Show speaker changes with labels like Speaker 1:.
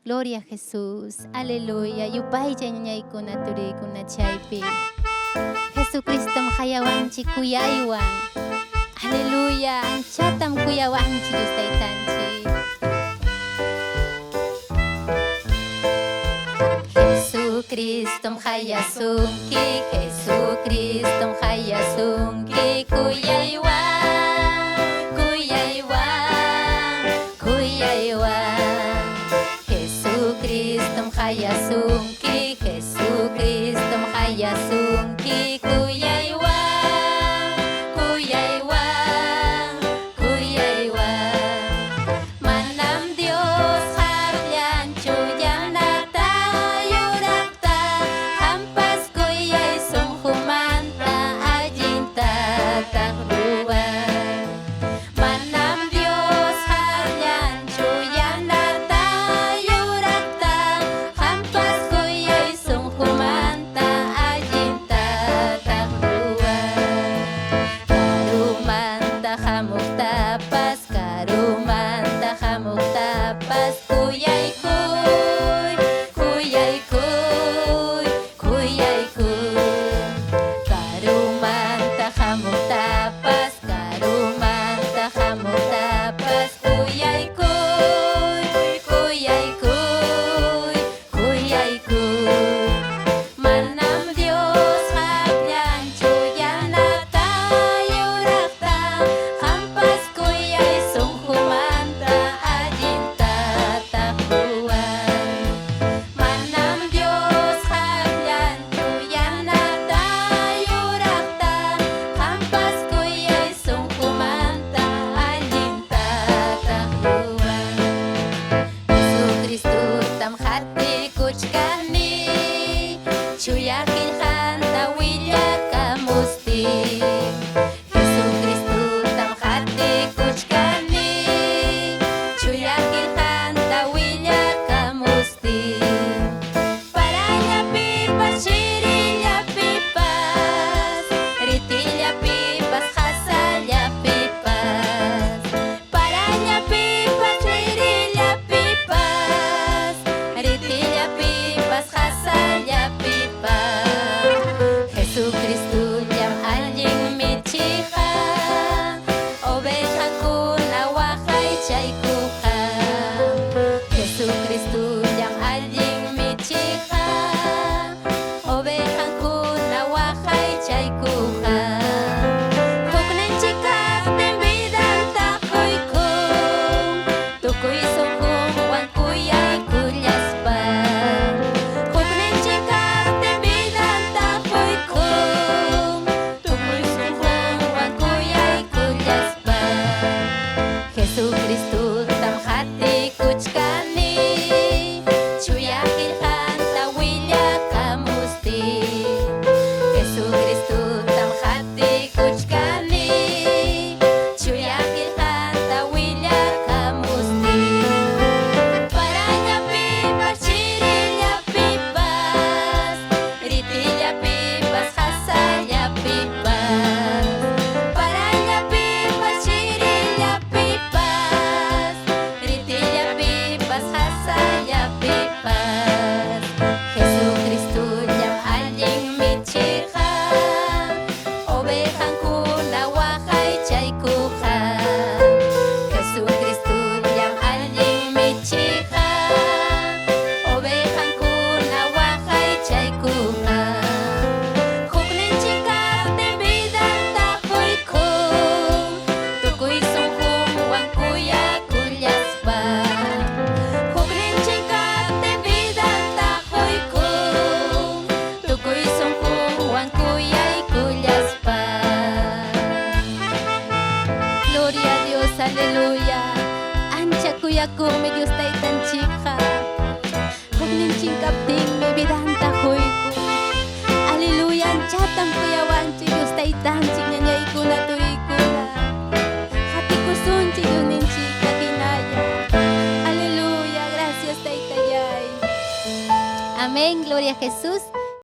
Speaker 1: Gloria a Jesús. Aleluya. Yupaycha ñañaykuna turiykuna chaypi. Jesucristom hayawanchik kuyaywan. Aleluya. Anchatam kuyawanchik Dios taytanchik. Jesucristom hayasunki. Jesucristom hayasunki kuyaywan. Jesucristom hayasunki, Jesucristom hayasunki kuyaywan, kuyaywan, kuyaywan. Manam Dios harllanchu yanata yurakta, hampas kuyay sunqumanta allinta taqruwan. Manam Dios harllanchu yanata tapas kuyay kuy, kuyay kuy, kuyay kuy. Karumanta hamuk tapas, karumanta hamuk tapas kuyay kuy, kuyay kuy, kuyay kuy. Manam Dios hakllanchu yanata yurakta, hampas kuyay sunqumanta Chuyakilhan tawilla kamusti. Jesucristo tam hati kuchkani. Chuyakilhan tawilla kamusti. Paraya pipas, shirilla pipas, ritilla pipas, hasalla pipas. Paraya pipas, shirilla pipas, ritilla pipas, hasalla pipas. Jesucristo jam anjing michiha, oveja kuna wahai chaykuha. Jesucristo jam anjing michiha, oveja kuna wahai chaykuha. Huknenchikak tembidan takoykun, tukuy sunkun wan kuyay kullaspa. Jesucristo tam hati kuchkani, chuyakilhan tawilla kamusti. Jesucristo tam hati kuchkani, chuyakilhan tawilla kamusti. Paraya pipas, shirilla pipas, ritilla pipas, hasalla pipas. Paraya pipas, shirilla pipas, ritilla pipas, hasalla pipas. Jesucristo jam anjing michiha, oveja kuna wahai chaykuha. Jesucristo jam anjing michiha, oveja kuna wahai chaykuha. Huknenchikak tembidan takoykun, tukuy sunqun wan kuyay kullaspa. Huknenchikak tembidan takoykun, tukuy sunqun wan kuyay kullaspa. Gloria a Dios, aleluya. Ancha kuyakumi Dios taytanchikqa. Huknenchikkaptinmi vidanta quykun. Aleluya, anchatam kuyawanchik Dios taytanchik ñañaykuna turiykuna. Hatikusunchik Diosninchikqa hinalla. Aleluya, gracias taytallay. Amén, gloria a Jesús.